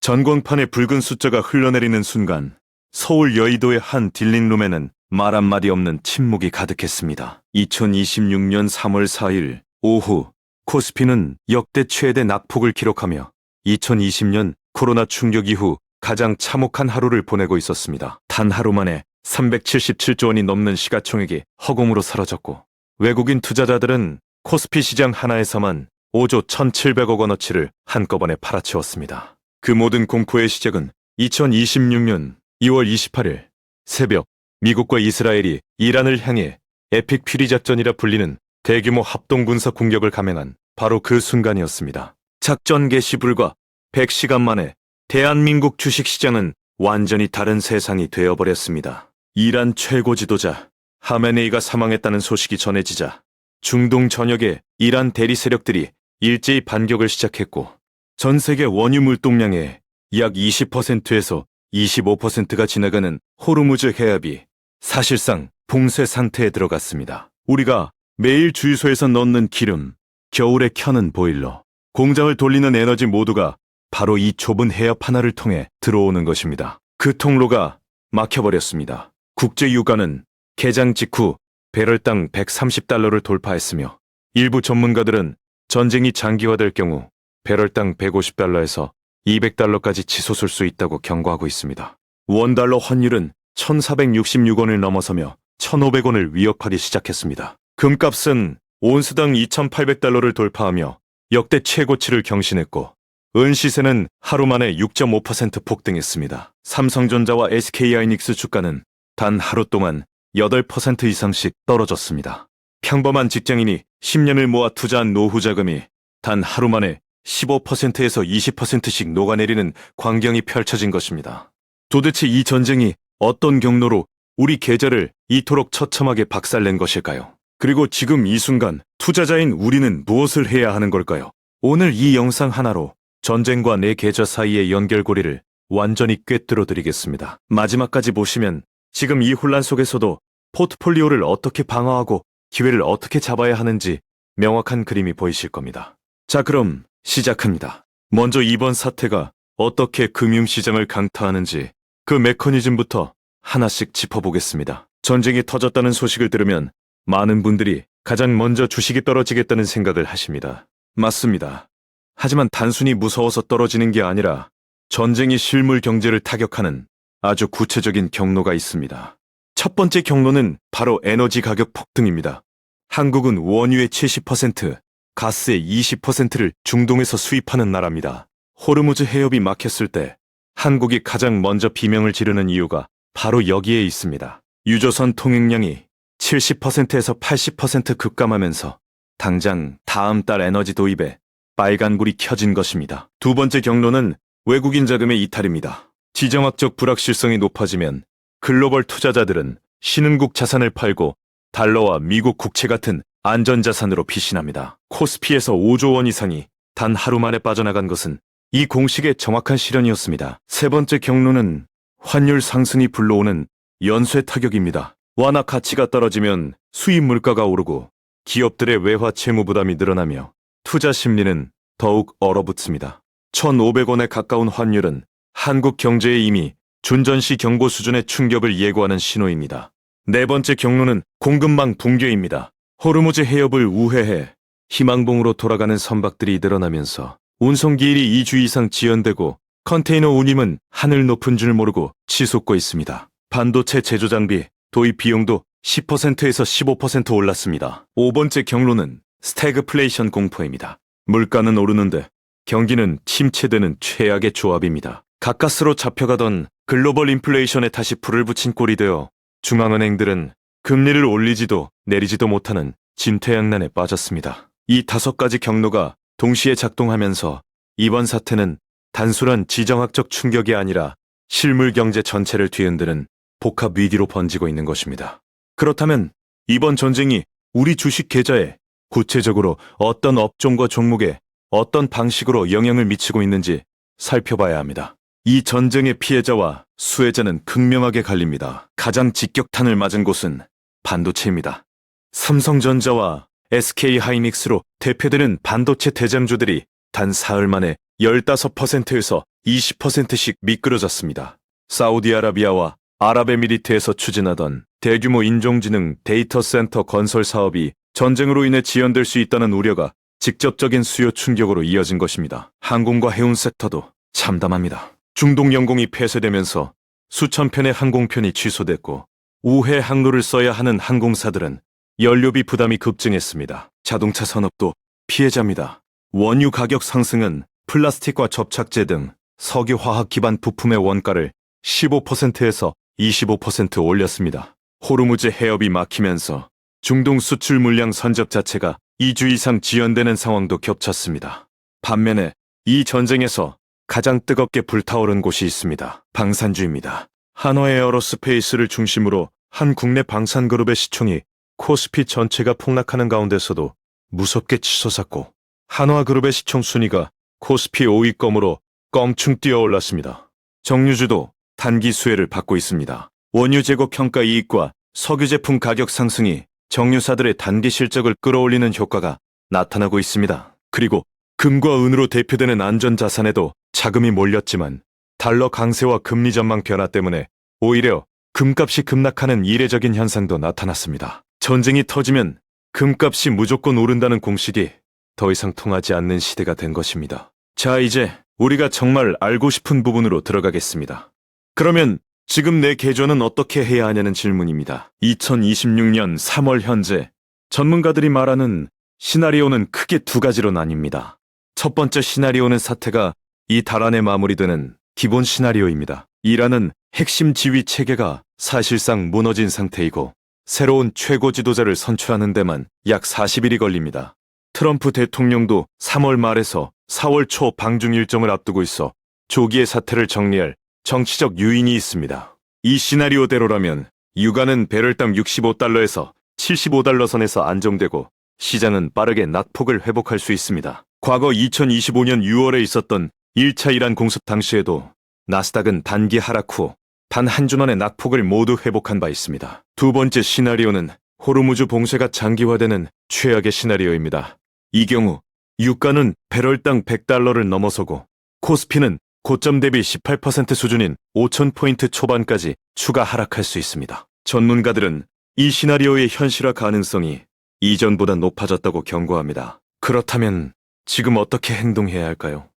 전광판에 붉은 숫자가 흘러내리는 순간 서울 여의도의 한 딜링룸에는 말 한마디 없는 침묵이 가득했습니다. 2026년 3월 4일 오후 코스피는 역대 최대 낙폭을 기록하며 2020년 코로나 충격 이후 가장 참혹한 하루를 보내고 있었습니다. 단 하루 만에 377조 원이 넘는 시가총액이 허공으로 사라졌고 외국인 투자자들은 코스피 시장 하나에서만 5조 1,700억 원어치를 한꺼번에 팔아치웠습니다. 그 모든 공포의 시작은 2026년 2월 28일 새벽 미국과 이스라엘이 이란을 향해 에픽 퓨리 작전이라 불리는 대규모 합동군사 공격을 감행한 바로 그 순간이었습니다. 작전 개시 불과 100시간 만에 대한민국 주식시장은 완전히 다른 세상이 되어버렸습니다. 이란 최고 지도자 하메네이가 사망했다는 소식이 전해지자 중동 전역의 이란 대리 세력들이 일제히 반격을 시작했고 전 세계 원유 물동량의 약 20%에서 25%가 지나가는 호르무즈 해협이 사실상 봉쇄 상태에 들어갔습니다. 우리가 매일 주유소에서 넣는 기름, 겨울에 켜는 보일러, 공장을 돌리는 에너지 모두가 바로 이 좁은 해협 하나를 통해 들어오는 것입니다. 그 통로가 막혀버렸습니다. 국제 유가는 개장 직후 배럴당 130달러를 돌파했으며 일부 전문가들은 전쟁이 장기화될 경우 배럴당 150달러에서 200달러까지 치솟을 수 있다고 경고하고 있습니다. 원달러 환율은 1,466원을 넘어서며 1,500원을 위협하기 시작했습니다. 금값은 온스당 2,800달러를 돌파하며 역대 최고치를 경신했고 은 시세는 하루 만에 6.5% 폭등했습니다. 삼성전자와 SK하이닉스 주가는 단 하루 동안 8% 이상씩 떨어졌습니다. 평범한 직장인이 10년을 모아 투자한 노후 자금이 단 하루 만에 15%에서 20%씩 녹아내리는 광경이 펼쳐진 것입니다. 도대체 이 전쟁이 어떤 경로로 우리 계좌를 이토록 처참하게 박살낸 것일까요? 그리고 지금 이 순간 투자자인 우리는 무엇을 해야 하는 걸까요? 오늘 이 영상 하나로 전쟁과 내 계좌 사이의 연결고리를 완전히 꿰뚫어 드리겠습니다. 마지막까지 보시면 지금 이 혼란 속에서도 포트폴리오를 어떻게 방어하고 기회를 어떻게 잡아야 하는지 명확한 그림이 보이실 겁니다. 자, 그럼 시작합니다. 먼저 이번 사태가 어떻게 금융시장을 강타하는지 그 메커니즘부터 하나씩 짚어보겠습니다. 전쟁이 터졌다는 소식을 들으면 많은 분들이 가장 먼저 주식이 떨어지겠다는 생각을 하십니다. 맞습니다. 하지만 단순히 무서워서 떨어지는 게 아니라 전쟁이 실물 경제를 타격하는 아주 구체적인 경로가 있습니다. 첫 번째 경로는 바로 에너지 가격 폭등입니다. 한국은 원유의 70%, 가스의 20%를 중동에서 수입하는 나라입니다. 호르무즈 해협이 막혔을 때 한국이 가장 먼저 비명을 지르는 이유가 바로 여기에 있습니다. 유조선 통행량이 70%에서 80% 급감하면서 당장 다음 달 에너지 도입에 빨간불이 켜진 것입니다. 두 번째 경로는 외국인 자금의 이탈입니다. 지정학적 불확실성이 높아지면 글로벌 투자자들은 신흥국 자산을 팔고 달러와 미국 국채 같은 안전자산으로 피신합니다. 코스피에서 5조 원 이상이 단 하루 만에 빠져나간 것은 이 공식의 정확한 실현이었습니다. 세 번째 경로는 환율 상승이 불러오는 연쇄 타격입니다. 완화 가치가 떨어지면 수입 물가가 오르고 기업들의 외화 채무 부담이 늘어나며 투자 심리는 더욱 얼어붙습니다. 1,500원에 가까운 환율은 한국 경제에 이미 준전시 경고 수준의 충격을 예고하는 신호입니다. 네 번째 경로는 공급망 붕괴입니다. 호르무즈 해협을 우회해 희망봉으로 돌아가는 선박들이 늘어나면서 운송기일이 2주 이상 지연되고 컨테이너 운임은 하늘 높은 줄 모르고 치솟고 있습니다. 반도체 제조 장비 도입 비용도 10%에서 15% 올랐습니다. 5번째 경로는 스태그플레이션 공포입니다. 물가는 오르는데 경기는 침체되는 최악의 조합입니다. 가까스로 잡혀가던 글로벌 인플레이션에 다시 불을 붙인 꼴이 되어 중앙은행들은 금리를 올리지도 내리지도 못하는 진퇴양난에 빠졌습니다. 이 5가지 경로가 동시에 작동하면서 이번 사태는 단순한 지정학적 충격이 아니라 실물 경제 전체를 뒤흔드는 복합 위기로 번지고 있는 것입니다. 그렇다면 이번 전쟁이 우리 주식 계좌에 구체적으로 어떤 업종과 종목에 어떤 방식으로 영향을 미치고 있는지 살펴봐야 합니다. 이 전쟁의 피해자와 수혜자는 극명하게 갈립니다. 가장 직격탄을 맞은 곳은 반도체입니다. 삼성전자와 SK하이닉스로 대표되는 반도체 대장주들이 단 사흘 만에 15%에서 20%씩 미끄러졌습니다. 사우디아라비아와 아랍에미리트에서 추진하던 대규모 인공지능 데이터 센터 건설 사업이 전쟁으로 인해 지연될 수 있다는 우려가 직접적인 수요 충격으로 이어진 것입니다. 항공과 해운 섹터도 참담합니다. 중동 영공이 폐쇄되면서 수천 편의 항공편이 취소됐고 우회 항로를 써야 하는 항공사들은 연료비 부담이 급증했습니다. 자동차 산업도 피해자입니다. 원유 가격 상승은 플라스틱과 접착제 등 석유화학 기반 부품의 원가를 15%에서 25% 올렸습니다. 호르무즈 해협이 막히면서 중동 수출 물량 선적 자체가 2주 이상 지연되는 상황도 겹쳤습니다. 반면에 이 전쟁에서 가장 뜨겁게 불타오른 곳이 있습니다. 방산주입니다. 한화에어로스페이스를 중심으로 한 국내 방산그룹의 시총이 코스피 전체가 폭락하는 가운데서도 무섭게 치솟았고 한화그룹의 시총 순위가 코스피 5위권으로 껑충 뛰어올랐습니다. 정유주도 단기 수혜를 받고 있습니다. 원유 재고 평가 이익과 석유 제품 가격 상승이 정유사들의 단기 실적을 끌어올리는 효과가 나타나고 있습니다. 그리고 금과 은으로 대표되는 안전자산에도 자금이 몰렸지만 달러 강세와 금리 전망 변화 때문에 오히려 금값이 급락하는 이례적인 현상도 나타났습니다. 전쟁이 터지면 금값이 무조건 오른다는 공식이 더 이상 통하지 않는 시대가 된 것입니다. 자, 이제 우리가 정말 알고 싶은 부분으로 들어가겠습니다. 그러면 지금 내 계좌는 어떻게 해야 하냐는 질문입니다. 2026년 3월 현재 전문가들이 말하는 시나리오는 크게 두 가지로 나뉩니다. 첫 번째 시나리오는 사태가 이 달 안에 마무리되는 기본 시나리오입니다. 이란은 핵심 지휘 체계가 사실상 무너진 상태이고 새로운 최고 지도자를 선출하는 데만 약 40일이 걸립니다. 트럼프 대통령도 3월 말에서 4월 초 방중 일정을 앞두고 있어 조기에 사태를 정리할 정치적 유인이 있습니다. 이 시나리오대로라면 유가는 배럴당 65달러에서 75달러 선에서 안정되고 시장은 빠르게 낙폭을 회복할 수 있습니다. 과거 2025년 6월에 있었던 1차 이란 공습 당시에도 나스닥은 단기 하락 후 단 한 주 만에 낙폭을 모두 회복한 바 있습니다. 두 번째 시나리오는 호르무즈 봉쇄가 장기화되는 최악의 시나리오입니다. 이 경우 유가는 배럴당 100달러를 넘어서고 코스피는 고점 대비 18% 수준인 5,000포인트 초반까지 추가 하락할 수 있습니다. 전문가들은 이 시나리오의 현실화 가능성이 이전보다 높아졌다고 경고합니다. 그렇다면 지금 어떻게 행동해야 할까요?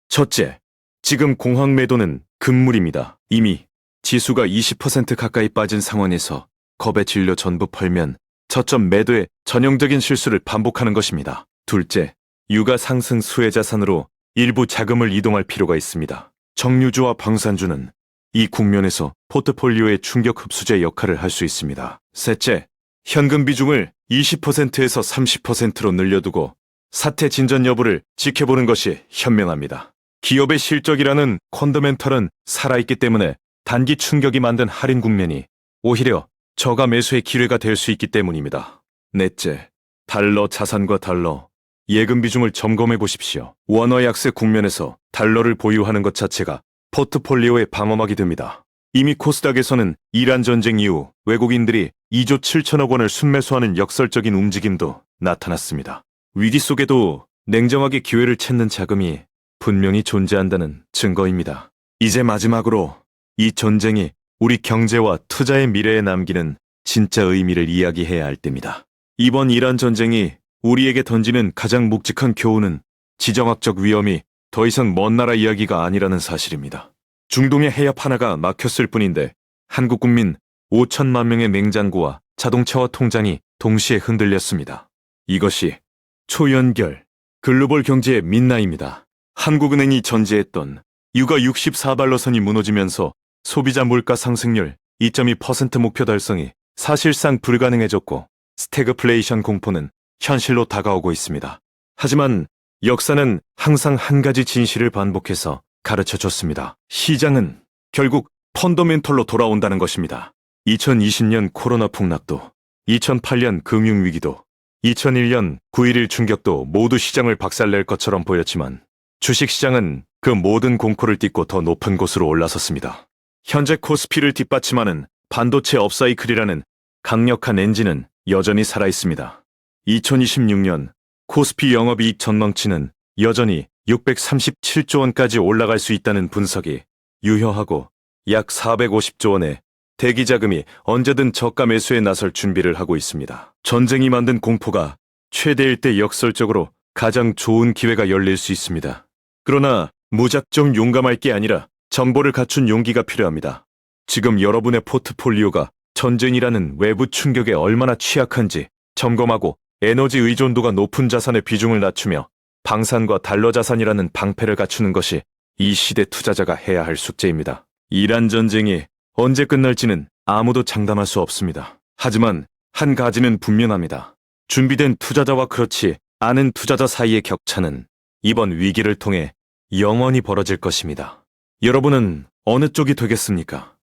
첫째, 지금 공황 매도는 금물입니다. 이미 지수가 20% 가까이 빠진 상황에서 겁에 질려 전부 팔면 저점 매도의 전형적인 실수를 반복하는 것입니다. 둘째, 유가 상승 수혜 자산으로 일부 자금을 이동할 필요가 있습니다. 정유주와 방산주는 이 국면에서 포트폴리오의 충격 흡수제 역할을 할 수 있습니다. 셋째, 현금 비중을 20%에서 30%로 늘려두고 사태 진전 여부를 지켜보는 것이 현명합니다. 기업의 실적이라는 펀더멘털은 살아있기 때문에 단기 충격이 만든 할인 국면이 오히려 저가 매수의 기회가 될 수 있기 때문입니다. 넷째, 달러 자산과 달러, 예금 비중을 점검해 보십시오. 원화 약세 국면에서 달러를 보유하는 것 자체가 포트폴리오의 방어막이 됩니다. 이미 코스닥에서는 이란 전쟁 이후 외국인들이 2조 7천억 원을 순매수하는 역설적인 움직임도 나타났습니다. 위기 속에도 냉정하게 기회를 찾는 자금이 분명히 존재한다는 증거입니다. 이제 마지막으로 이 전쟁이 우리 경제와 투자의 미래에 남기는 진짜 의미를 이야기해야 할 때입니다. 이번 이란 전쟁이 우리에게 던지는 가장 묵직한 교훈은 지정학적 위험이 더 이상 먼 나라 이야기가 아니라는 사실입니다. 중동의 해협 하나가 막혔을 뿐인데 한국 국민 5천만 명의 냉장고와 자동차와 통장이 동시에 흔들렸습니다. 이것이 초연결 글로벌 경제의 민나입니다. 한국은행이 전제했던 유가 64달러 선이 무너지면서 소비자 물가 상승률 2.2% 목표 달성이 사실상 불가능해졌고 스태그플레이션 공포는 현실로 다가오고 있습니다. 하지만 역사는 항상 한 가지 진실을 반복해서 가르쳐줬습니다. 시장은 결국 펀더멘털로 돌아온다는 것입니다. 2020년 코로나 폭락도, 2008년 금융위기도, 2001년 9.11 충격도 모두 시장을 박살낼 것처럼 보였지만 주식시장은 그 모든 공포를 딛고 더 높은 곳으로 올라섰습니다. 현재 코스피를 뒷받침하는 반도체 업사이클이라는 강력한 엔진은 여전히 살아있습니다. 2026년 코스피 영업이익 전망치는 여전히 637조 원까지 올라갈 수 있다는 분석이 유효하고 약 450조 원의 대기 자금이 언제든 저가 매수에 나설 준비를 하고 있습니다. 전쟁이 만든 공포가 최대일 때 역설적으로 가장 좋은 기회가 열릴 수 있습니다. 그러나 무작정 용감할 게 아니라 정보를 갖춘 용기가 필요합니다. 지금 여러분의 포트폴리오가 전쟁이라는 외부 충격에 얼마나 취약한지 점검하고 에너지 의존도가 높은 자산의 비중을 낮추며 방산과 달러 자산이라는 방패를 갖추는 것이 이 시대 투자자가 해야 할 숙제입니다. 이란 전쟁이 언제 끝날지는 아무도 장담할 수 없습니다. 하지만 한 가지는 분명합니다. 준비된 투자자와 그렇지 않은 투자자 사이의 격차는 이번 위기를 통해 영원히 벌어질 것입니다. 여러분은 어느 쪽이 되겠습니까?